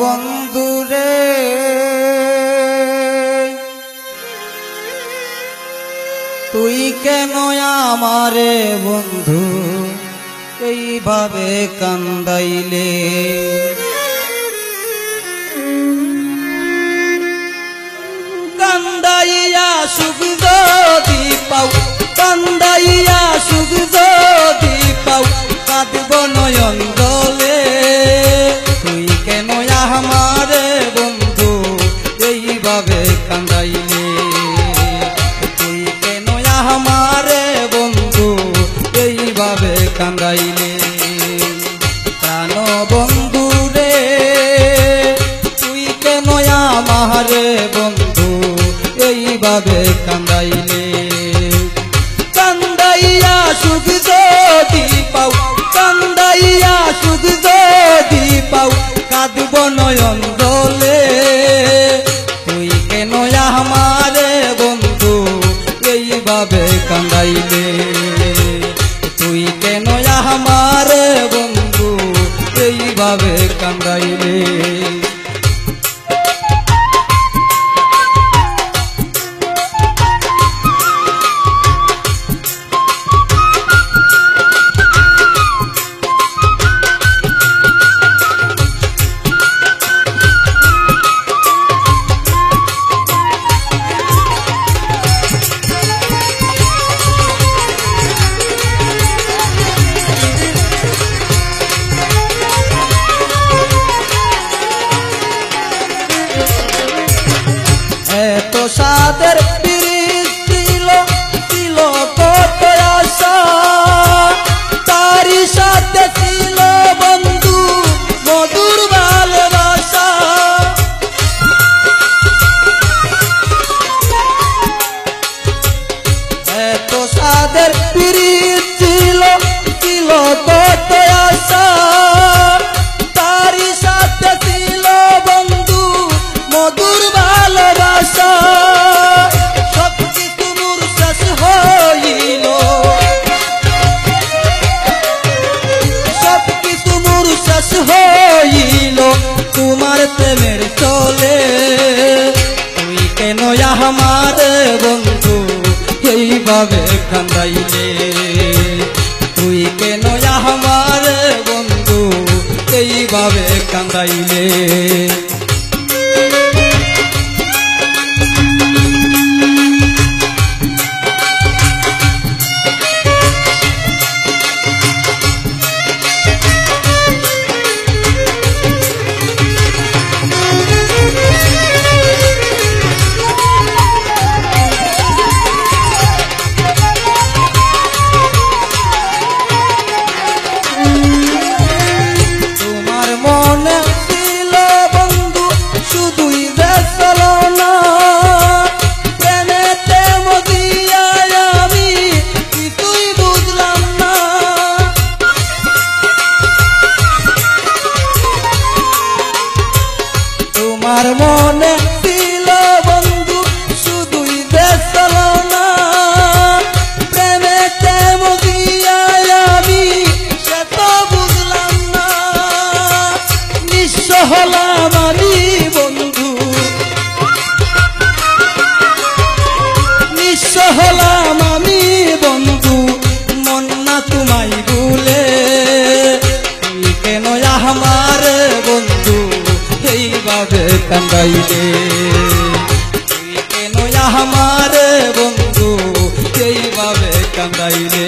বন্ধুরে তুই কেন আমারে বন্ধু এইভাবে কান্দাইলে? কান্দাইয়া সুখ যদি পাও, কান্দাইয়া সুখ যদি পাও, কাঁদব নয়ন জলে। তুই কেন আমারে বন্ধু এইভাবে কান্দাইলে? তুই কেন আমারে বন্ধু এইভাবে কান্দাইলে? প্রাণ বন্ধু রে তুই কেন আমারে বন্ধু এইভাবে কান্দাইলে? কান্দাইয়া সুখ যদি পাও, কান্দাইয়া সুখ যদি পাও, কাঁদব নয়ন জলে। তুই কেন আমারে বন্ধু এইভাবে কান্দাইলে? তুই কেন আমারে বন্ধু এইভাবে কান্দাইলে? এত সাদের পিরিত ছিল, ছিল কত আশা, তারই সাথে ছিল বন্ধু মধুর ভালোবাসা। এত সাদের পিরিত ছিল, ছিল কত আশা, তারই সাথে ছিল বন্ধু মধুর ভালোবাসা। সব কিছু মোর শেষ হইল, সব কিছু মোর শেষ হইল তোমার প্রেমের চলে। তুই কেন আমারে বন্ধু এইভাবে কান্দাইলে? তুই কেন আমারে বন্ধু এইভাবে কান্দাইলে? তোমার মনে ছিল বন্ধু শুধুই দেখল না, প্রেমেতে মজিয়ায় আমি সে তো বুঝলাম না। নিঃস্ব হলাম আমি বন্ধু, নিঃস্ব হলাম আমি বন্ধু মন না তোমায় ভুলে। তুই কেন আমারে বন্ধু এইভাবে কান্দাইলে? তুই কেন আমারে বন্ধু এইভাবে কান্দাইলে?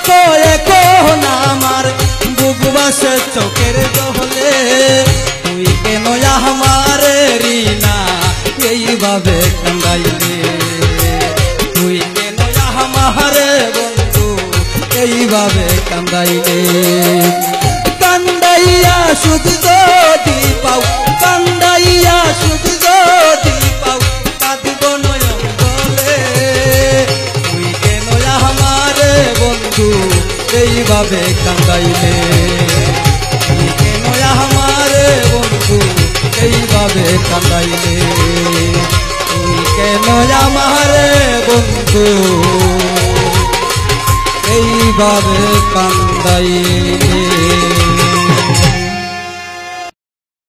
কয়ে কোন আমার বুক বাসে চোখের জলে তুই কেন আমারে রিনা এইভাবে কান্দাইলে তুই কেন আমারে বন্ধু এইভাবে কান্দাইলে কান্দাইয়া সুখ যদি পাও কান্দাইয়া সুখ যদি পাও কাঁদব নয়ন বলে তুই কেন আমারে বন্ধু এইভাবে কান্দাইলে তুই কেন আমারে বন্ধু এইভাবে কান্দাইলে তুই কেন আমারে বন্ধু এইভাবে কান্দাইলে